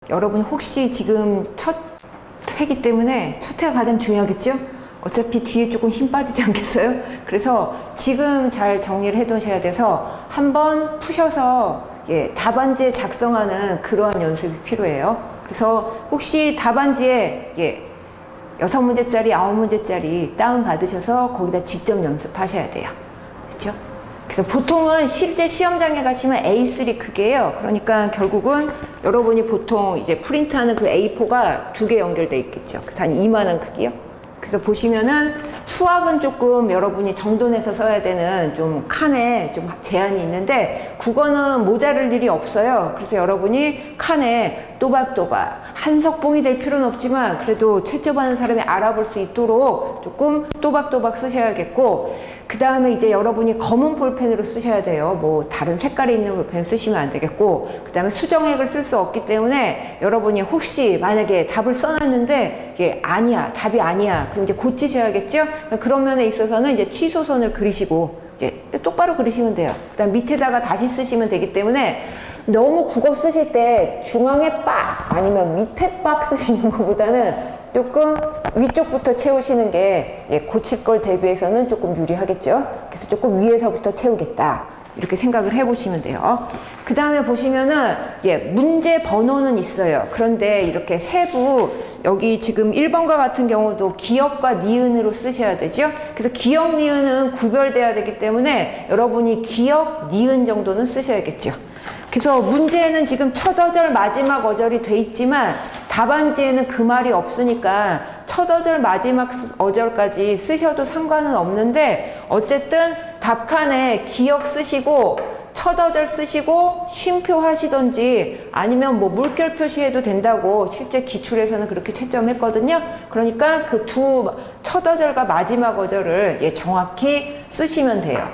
여러분 혹시 지금 첫 회기 때문에 첫 회가 가장 중요하겠죠? 어차피 뒤에 조금 힘 빠지지 않겠어요? 그래서 지금 잘 정리를 해 두셔야 돼서 한번 푸셔서 답안지에 작성하는 그러한 연습이 필요해요. 그래서 혹시 답안지에 6문제짜리, 9문제짜리 다운 받으셔서 거기다 직접 연습하셔야 돼요. 그렇죠? 그래서 보통은 실제 시험장에 가시면 A3 크기예요. 그러니까 결국은 여러분이 보통 이제 프린트하는 그 A4가 2개 연결되어 있겠죠. 그래서 한 이만한 크기요. 그래서 보시면은 수학은 조금 여러분이 정돈해서 써야 되는 좀 칸에 좀 제한이 있는데 국어는 모자랄 일이 없어요. 그래서 여러분이 칸에 또박또박 한석봉이 될 필요는 없지만 그래도 채점하는 사람이 알아볼 수 있도록 조금 또박또박 쓰셔야겠고, 그 다음에 이제 여러분이 검은 볼펜으로 쓰셔야 돼요. 뭐 다른 색깔이 있는 볼펜 쓰시면 안 되겠고, 그 다음에 수정액을 쓸 수 없기 때문에 여러분이 혹시 만약에 답을 써놨는데 이게 아니야, 답이 아니야, 그럼 이제 고치셔야겠죠? 그런 면에 있어서는 이제 취소선을 그리시고 이제 똑바로 그리시면 돼요. 그 다음 밑에다가 다시 쓰시면 되기 때문에 너무 국어 쓰실 때 중앙에 빡 아니면 밑에 빡 쓰시는 것보다는 조금 위쪽부터 채우시는 게 고칠 걸 대비해서는 조금 유리하겠죠. 그래서 조금 위에서부터 채우겠다, 이렇게 생각을 해보시면 돼요. 그 다음에 보시면은 문제 번호는 있어요. 그런데 이렇게 세부, 여기 지금 1번과 같은 경우도 기역과 니은으로 쓰셔야 되죠. 그래서 기역, 니은은 구별돼야 되기 때문에 여러분이 기역, 니은 정도는 쓰셔야겠죠. 그래서 문제에는 지금 첫 어절, 마지막 어절이 돼 있지만 답안지에는 그 말이 없으니까 첫 어절, 마지막 어절까지 쓰셔도 상관은 없는데, 어쨌든 답칸에 기역 쓰시고 첫 어절 쓰시고 쉼표 하시던지 아니면 뭐 물결 표시해도 된다고 실제 기출에서는 그렇게 채점했거든요. 그러니까 그 첫 어절과 마지막 어절을 정확히 쓰시면 돼요.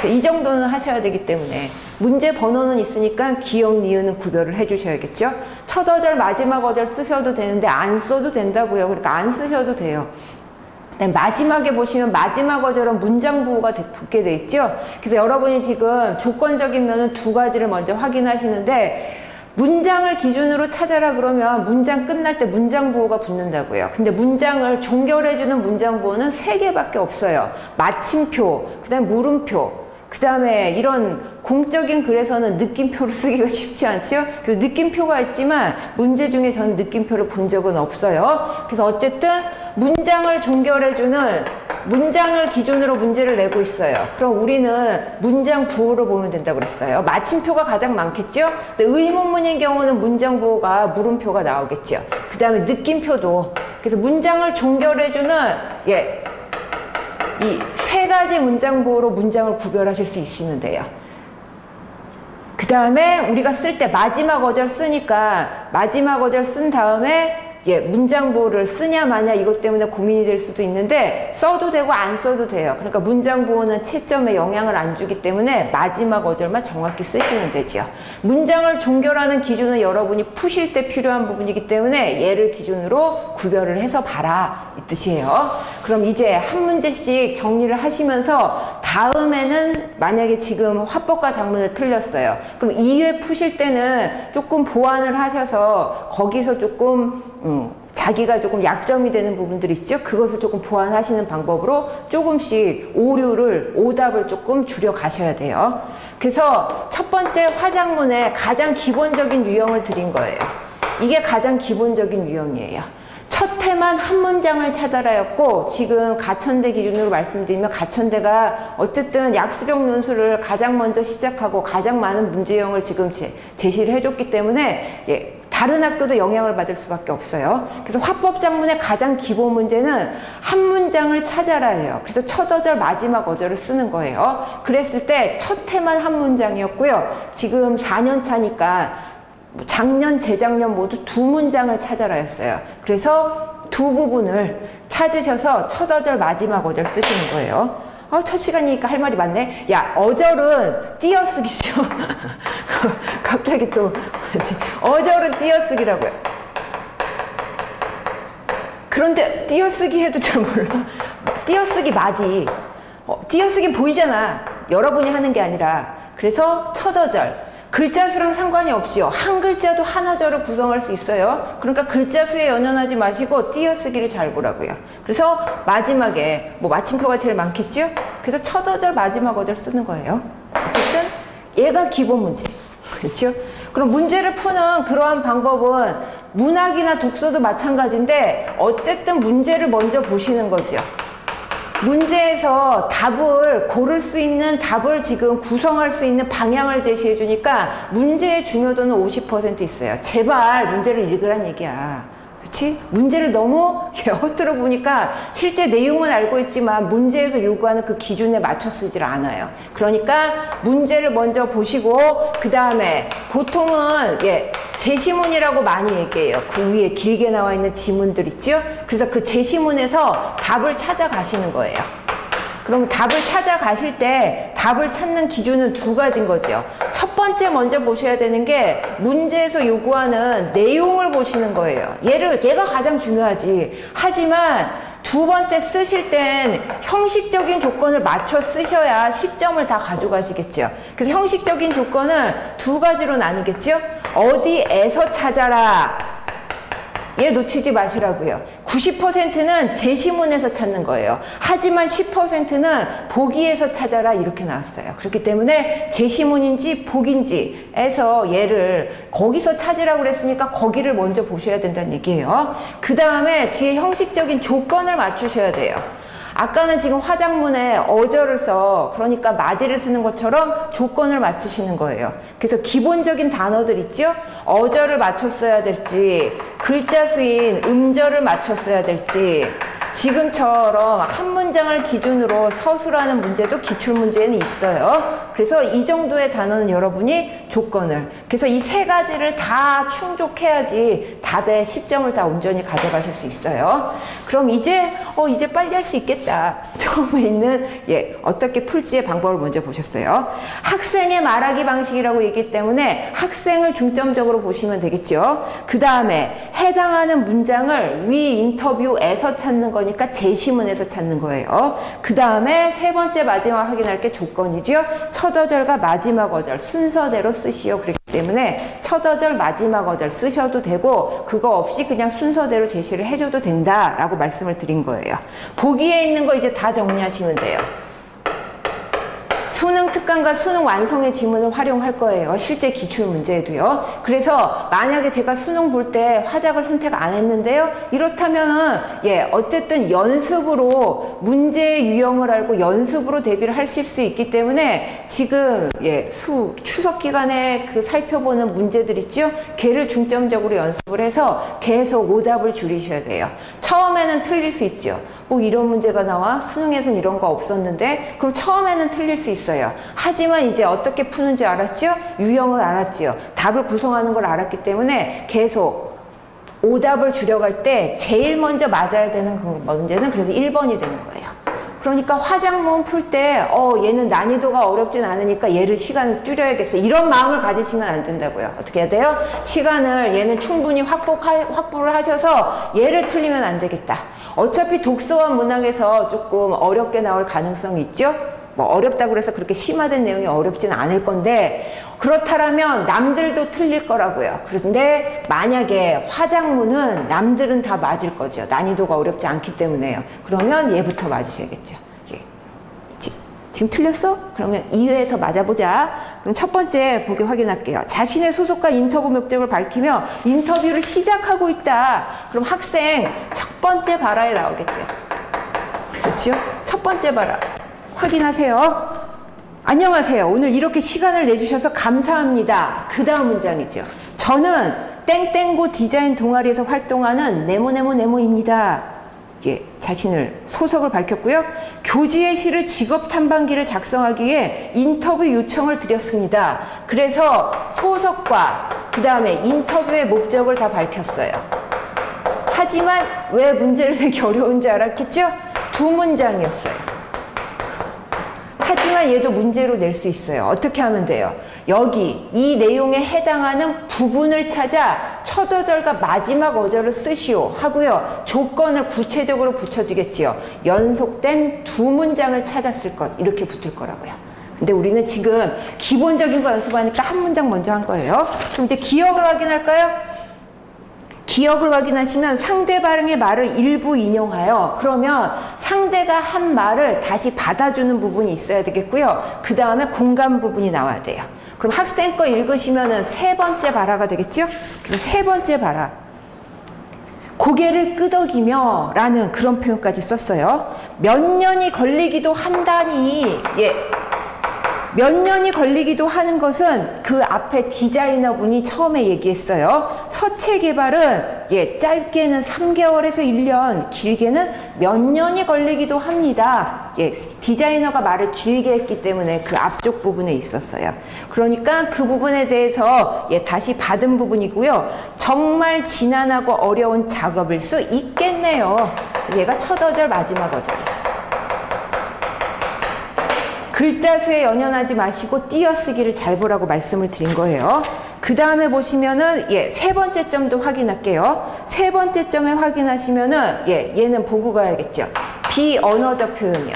이 정도는 하셔야 되기 때문에 문제 번호는 있으니까 기역, 니은은 구별을 해 주셔야겠죠. 첫 어절, 마지막 어절 쓰셔도 되는데 안 써도 된다고요. 그러니까 안 쓰셔도 돼요. 마지막에 보시면 마지막 어절은 문장 부호가 붙게 돼 있죠. 그래서 여러분이 지금 조건적인 면은 두 가지를 먼저 확인하시는데, 문장을 기준으로 찾아라 그러면 문장 끝날 때 문장 부호가 붙는다고요. 근데 문장을 종결해주는 문장 부호는 3개밖에 없어요. 마침표, 그 다음에 물음표, 그 다음에 이런 공적인 글에서는 느낌표를 쓰기가 쉽지 않죠. 그래서 느낌표가 있지만 문제 중에 저는 느낌표를 본 적은 없어요. 그래서 어쨌든 문장을 종결해주는 문장을 기준으로 문제를 내고 있어요. 그럼 우리는 문장 부호를 보면 된다고 그랬어요. 마침표가 가장 많겠죠. 근데 의문문인 경우는 문장 부호가 물음표가 나오겠죠. 그 다음에 느낌표도. 그래서 문장을 종결해주는 이 3가지 문장 부호로 문장을 구별하실 수 있으면 돼요. 그 다음에 우리가 쓸 때 마지막 어절 쓰니까 마지막 어절 쓴 다음에 문장 부호를 쓰냐 마냐 이것 때문에 고민이 될 수도 있는데 써도 되고 안 써도 돼요. 그러니까 문장 부호는 채점에 영향을 안 주기 때문에 마지막 어절만 정확히 쓰시면 되죠. 문장을 종결하는 기준은 여러분이 푸실 때 필요한 부분이기 때문에 얘를 기준으로 구별을 해서 봐라, 이 뜻이에요. 그럼 이제 한 문제씩 정리를 하시면서 다음에는 만약에 지금 화법과 작문을 틀렸어요. 그럼 2회 푸실 때는 조금 보완을 하셔서 거기서 조금 자기가 조금 약점이 되는 부분들이 있죠. 그것을 조금 보완하시는 방법으로 조금씩 오답을 조금 줄여 가셔야 돼요. 그래서 첫 번째 화작문에 가장 기본적인 유형을 드린 거예요. 이게 가장 기본적인 유형이에요. 첫 해만 한 문장을 찾아라였고, 지금 가천대 기준으로 말씀드리면 가천대가 어쨌든 약수령 논술을 가장 먼저 시작하고 가장 많은 문제형을 지금 제시를 해줬기 때문에 다른 학교도 영향을 받을 수밖에 없어요. 그래서 화법 작문의 가장 기본 문제는 한 문장을 찾아라예요. 그래서 첫 어절, 마지막 어절을 쓰는 거예요. 그랬을 때 첫 해만 한 문장이었고요. 지금 4년 차니까 작년, 재작년 모두 2문장을 찾아라였어요. 그래서 두 부분을 찾으셔서 첫 어절, 마지막 어절 쓰시는 거예요. 첫 시간이니까 할 말이 많네. 어절은 띄어쓰기죠. 갑자기 또 어절은 띄어쓰기라고요. 그런데 띄어쓰기 해도 잘 몰라. 띄어쓰기 마디. 띄어쓰기 보이잖아. 여러분이 하는 게 아니라. 그래서 첫 어절. 글자 수랑 상관이 없이요. 한 글자도 한 어절을 구성할 수 있어요. 그러니까 글자 수에 연연하지 마시고 띄어쓰기를 잘 보라고요. 그래서 마지막에 뭐 마침표가 제일 많겠죠? 그래서 첫 어절 마지막 어절 쓰는 거예요. 어쨌든 얘가 기본 문제. 그렇죠? 그럼 문제를 푸는 그러한 방법은 문학이나 독서도 마찬가지인데 어쨌든 문제를 먼저 보시는 거죠. 문제에서 답을 고를 수 있는, 답을 지금 구성할 수 있는 방향을 제시해 주니까 문제의 중요도는 50% 있어요. 제발 문제를 읽으란 얘기야. 그렇지? 문제를 너무 헛들어 보니까 실제 내용은 알고 있지만 문제에서 요구하는 그 기준에 맞춰 쓰질 않아요. 그러니까 문제를 먼저 보시고 그 다음에 보통은 제시문이라고 많이 얘기해요. 그 위에 길게 나와 있는 지문들 있죠? 그래서 그 제시문에서 답을 찾아가시는 거예요. 그럼 답을 찾아가실 때 답을 찾는 기준은 두 가지인 거죠. 첫 번째 먼저 보셔야 되는 게 문제에서 요구하는 내용을 보시는 거예요. 얘가 가장 중요하지. 하지만 두 번째 쓰실 땐 형식적인 조건을 맞춰 쓰셔야 10점을 다 가져가시겠죠. 그래서 형식적인 조건은 두 가지로 나뉘겠죠. 어디에서 찾아라. 얘 놓치지 마시라고요. 90%는 제시문에서 찾는 거예요. 하지만 10%는 보기에서 찾아라 이렇게 나왔어요. 그렇기 때문에 제시문인지 보기인지에서 얘를 거기서 찾으라고 그랬으니까 거기를 먼저 보셔야 된다는 얘기예요. 그 다음에 뒤에 형식적인 조건을 맞추셔야 돼요. 아까는 지금 화작문에 어절을 써, 그러니까 마디를 쓰는 것처럼 조건을 맞추시는 거예요. 그래서 기본적인 단어들 있죠? 어절을 맞췄어야 될지, 글자 수인 음절을 맞췄어야 될지, 지금처럼 한 문장을 기준으로 서술하는 문제도 기출문제에는 있어요. 그래서 이 정도의 단어는 여러분이 조건을, 그래서 이 세 가지를 다 충족해야지 답에 10점을 다 온전히 가져가실 수 있어요. 그럼 이제 빨리 할 수 있겠다. 처음에 있는 어떻게 풀지의 방법을 먼저 보셨어요. 학생의 말하기 방식이라고 얘기했기 때문에 학생을 중점적으로 보시면 되겠죠. 그 다음에 해당하는 문장을 위 인터뷰에서 찾는 거니까 제시문에서 찾는 거예요. 그 다음에 세 번째 마지막 확인할 게 조건이죠. 첫 어절과 마지막 어절 순서대로 쓰시오. 그렇기 때문에 첫 어절 마지막 어절 쓰셔도 되고 그거 없이 그냥 순서대로 제시를 해줘도 된다라고 말씀을 드린 거예요. 보기에 있는 거 이제 다 정리하시면 돼요. 수능 특강과 수능 완성의 지문을 활용할 거예요. 실제 기출 문제에도요. 그래서 만약에 제가 수능 볼 때 화작을 선택 안 했는데요. 이렇다면은 어쨌든 연습으로 문제의 유형을 알고 연습으로 대비를 하실 수 있기 때문에 지금 추석 기간에 그 살펴보는 문제들 있죠. 걔를 중점적으로 연습을 해서 계속 오답을 줄이셔야 돼요. 처음에는 틀릴 수 있죠. 뭐 이런 문제가 나와? 수능에선 이런 거 없었는데? 그럼 처음에는 틀릴 수 있어요. 하지만 이제 어떻게 푸는지 알았죠? 유형을 알았죠? 답을 구성하는 걸 알았기 때문에 계속 오답을 줄여갈 때 제일 먼저 맞아야 되는 그 문제는 그래서 1번이 되는 거예요. 그러니까 화작문 풀 때 얘는 난이도가 어렵진 않으니까 얘를 시간을 줄여야겠어. 이런 마음을 가지시면 안 된다고요. 어떻게 해야 돼요? 시간을 얘는 충분히 확보를 하셔서 얘를 틀리면 안 되겠다. 어차피 독서와 문학에서 조금 어렵게 나올 가능성이 있죠? 뭐 어렵다고 해서 그렇게 심화된 내용이 어렵지는 않을 건데 그렇다면 남들도 틀릴 거라고요. 그런데 만약에 화작문은 남들은 다 맞을 거죠. 난이도가 어렵지 않기 때문에요. 그러면 얘부터 맞으셔야겠죠. 지금 틀렸어? 그러면 2회에서 맞아보자. 그럼 첫 번째 보기 확인할게요. 자신의 소속과 인터뷰 목적을 밝히며 인터뷰를 시작하고 있다. 그럼 학생 첫 번째 발화에 나오겠죠. 그렇죠? 첫 번째 발화. 확인하세요. 안녕하세요. 오늘 이렇게 시간을 내주셔서 감사합니다. 그 다음 문장이죠. 저는 땡땡고 디자인 동아리에서 활동하는 네모네모네모입니다. 자신을 소속을 밝혔고요. 교지의 시를 직업 탐방기를 작성하기 위해 인터뷰 요청을 드렸습니다. 그래서 소속과 그 다음에 인터뷰의 목적을 다 밝혔어요. 하지만 왜 문제를 내기 어려운지 알았겠죠? 두 문장이었어요. 하지만 얘도 문제로 낼 수 있어요. 어떻게 하면 돼요? 여기 이 내용에 해당하는 부분을 찾아 첫 어절과 마지막 어절을 쓰시오 하고요. 조건을 구체적으로 붙여주겠지요. 연속된 두 문장을 찾았을 것 이렇게 붙을 거라고요. 근데 우리는 지금 기본적인 거 연습하니까 한 문장 먼저 한 거예요. 그럼 이제 기억을 확인할까요? 기억을 확인하시면 상대방의 말을 일부 인용하여 그러면 상대가 한 말을 다시 받아주는 부분이 있어야 되겠고요. 그 다음에 공감 부분이 나와야 돼요. 그럼 학생 거 읽으시면은 세 번째 발화가 되겠죠? 그래서 세 번째 발화. 고개를 끄덕이며 라는 그런 표현까지 썼어요. 몇 년이 걸리기도 한다니. 예. 몇 년이 걸리기도 하는 것은 그 앞에 디자이너분이 처음에 얘기했어요. 서체 개발은 예, 짧게는 3개월에서 1년, 길게는 몇 년이 걸리기도 합니다. 예, 디자이너가 말을 길게 했기 때문에 그 앞쪽 부분에 있었어요. 그러니까 그 부분에 대해서 예, 다시 받은 부분이고요. 정말 지난하고 어려운 작업일 수 있겠네요. 얘가 첫 어절 마지막 어절이에요. 글자 수에 연연하지 마시고 띄어쓰기를 잘 보라고 말씀을 드린 거예요. 그 다음에 보시면은 예, 세 번째 점도 확인할게요. 세 번째 점에 확인하시면은 예, 얘는 보고 가야겠죠. 비언어적 표현이요.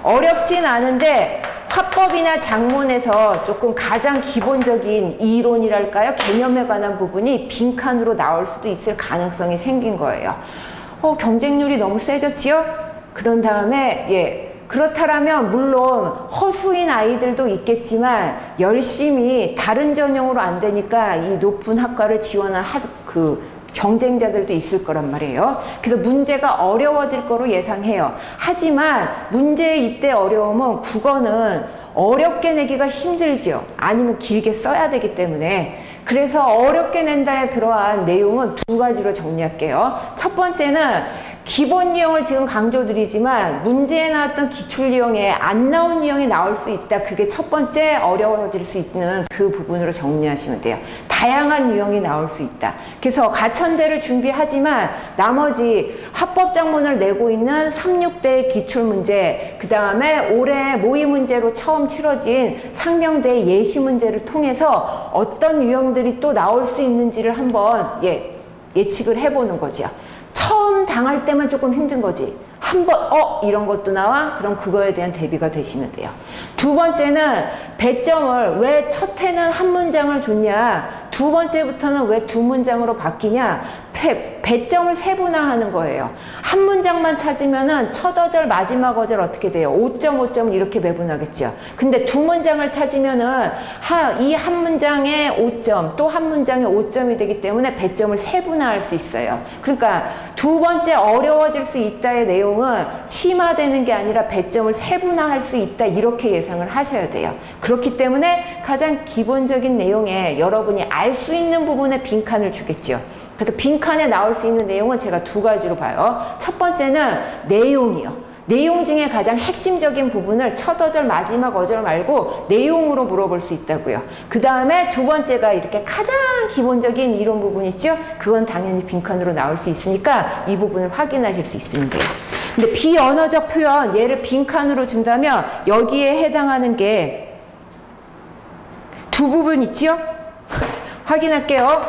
어렵진 않은데 화법이나 작문에서 조금 가장 기본적인 이론이랄까요? 개념에 관한 부분이 빈칸으로 나올 수도 있을 가능성이 생긴 거예요. 경쟁률이 너무 세졌지요? 그런 다음에 예. 그렇다면 물론 허수인 아이들도 있겠지만 열심히 다른 전형으로 안 되니까 이 높은 학과를 지원한 경쟁자들도 있을 거란 말이에요. 그래서 문제가 어려워질 거로 예상해요. 하지만 문제의 이때 어려움은 국어는 어렵게 내기가 힘들죠. 아니면 길게 써야 되기 때문에. 그래서 어렵게 낸다의 그러한 내용은 두 가지로 정리할게요. 첫 번째는 기본 유형을 지금 강조드리지만 문제에 나왔던 기출 유형에 안 나온 유형이 나올 수 있다. 그게 첫 번째 어려워질 수 있는 그 부분으로 정리하시면 돼요. 다양한 유형이 나올 수 있다. 그래서 가천대를 준비하지만 나머지 합법작문을 내고 있는 3,6대 기출문제, 그 다음에 올해 모의문제로 처음 치러진 상명대 예시문제를 통해서 어떤 유형들이 또 나올 수 있는지를 한번 예측을 해보는 거죠. 처음 당할 때만 조금 힘든 거지. 한번 이런 것도 나와? 그럼 그거에 대한 대비가 되시면 돼요. 두 번째는 배점을 왜 첫 해는 한 문장을 줬냐, 두 번째부터는 왜 두 문장으로 바뀌냐, 배점을 세분화하는 거예요. 한 문장만 찾으면은 첫 어절 마지막 어절 어떻게 돼요? 5점 5점 이렇게 배분하겠죠. 근데 두 문장을 찾으면은 이 한 문장에 5점 또 한 문장에 5점이 되기 때문에 배점을 세분화할 수 있어요. 그러니까 두 번째 어려워질 수 있다의 내용은 심화되는 게 아니라 배점을 세분화할 수 있다, 이렇게 예상을 하셔야 돼요. 그렇기 때문에 가장 기본적인 내용에 여러분이 알 수 있는 부분에 빈칸을 주겠죠. 그래서 빈칸에 나올 수 있는 내용은 제가 두 가지로 봐요. 첫 번째는 내용이요. 내용 중에 가장 핵심적인 부분을 첫 어절 마지막 어절 말고 내용으로 물어볼 수 있다고요. 그 다음에 두 번째가 이렇게 가장 기본적인 이론 부분 있죠? 그건 당연히 빈칸으로 나올 수 있으니까 이 부분을 확인하실 수 있으면 돼요. 근데 비언어적 표현, 얘를 빈칸으로 준다면 여기에 해당하는 게 두 부분 있죠? 확인할게요.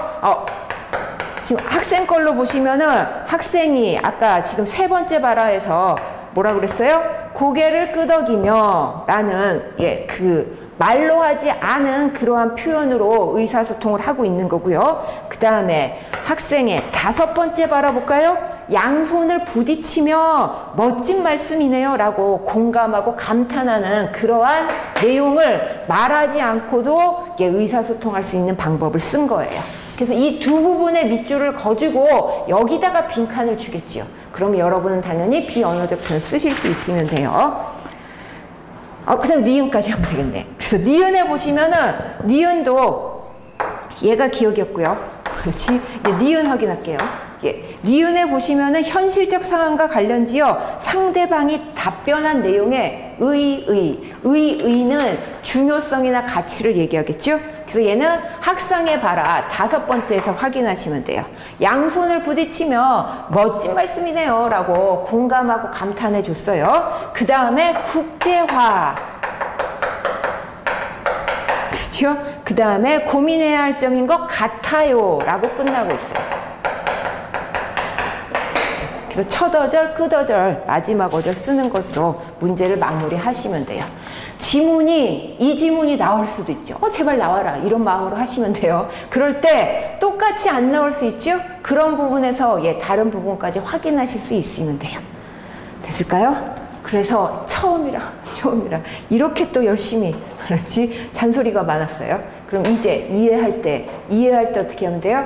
지금 학생 걸로 보시면은 학생이 아까 지금 세 번째 발화에서 뭐라 그랬어요? 고개를 끄덕이며 라는 말로 하지 않은 그러한 표현으로 의사소통을 하고 있는 거고요. 그 다음에 학생의 다섯 번째 발화 볼까요? 양손을 부딪히며 멋진 말씀이네요 라고 공감하고 감탄하는 그러한 내용을 말하지 않고도 의사소통할 수 있는 방법을 쓴 거예요. 그래서 이 두 부분의 밑줄을 거주고 여기다가 빈칸을 주겠지요. 그럼 여러분은 당연히 비언어적 표현 쓰실 수 있으면 돼요. 그 다음 니은까지 하면 되겠네. 그래서 니은에 보시면은 니은도 얘가 기억이었고요. 그렇지? 니은 확인할게요. 니은에 보시면은 현실적 상황과 관련지어 상대방이 답변한 내용의 의는 중요성이나 가치를 얘기하겠죠? 그래서 얘는 학상의 발화 다섯 번째에서 확인하시면 돼요. 양손을 부딪히며 멋진 말씀이네요 라고 공감하고 감탄해 줬어요. 그 다음에 국제화. 그렇죠? 그 다음에 고민해야 할 점인 것 같아요 라고 끝나고 있어요. 그래서 첫 어절, 끝 어절, 마지막 어절 쓰는 것으로 문제를 마무리하시면 돼요. 지문이 이 지문이 나올 수도 있죠. 제발 나와라 이런 마음으로 하시면 돼요. 그럴 때 똑같이 안 나올 수 있죠. 그런 부분에서 다른 부분까지 확인하실 수 있으면 돼요. 됐을까요? 그래서 처음이라 이렇게 또 열심히 그렇지 잔소리가 많았어요. 그럼 이제 이해할 때 어떻게 하면 돼요?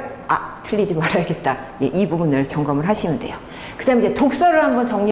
틀리지 말아야겠다. 이 부분을 점검을 하시면 돼요. 그 다음에 이제 독서를 한번 정리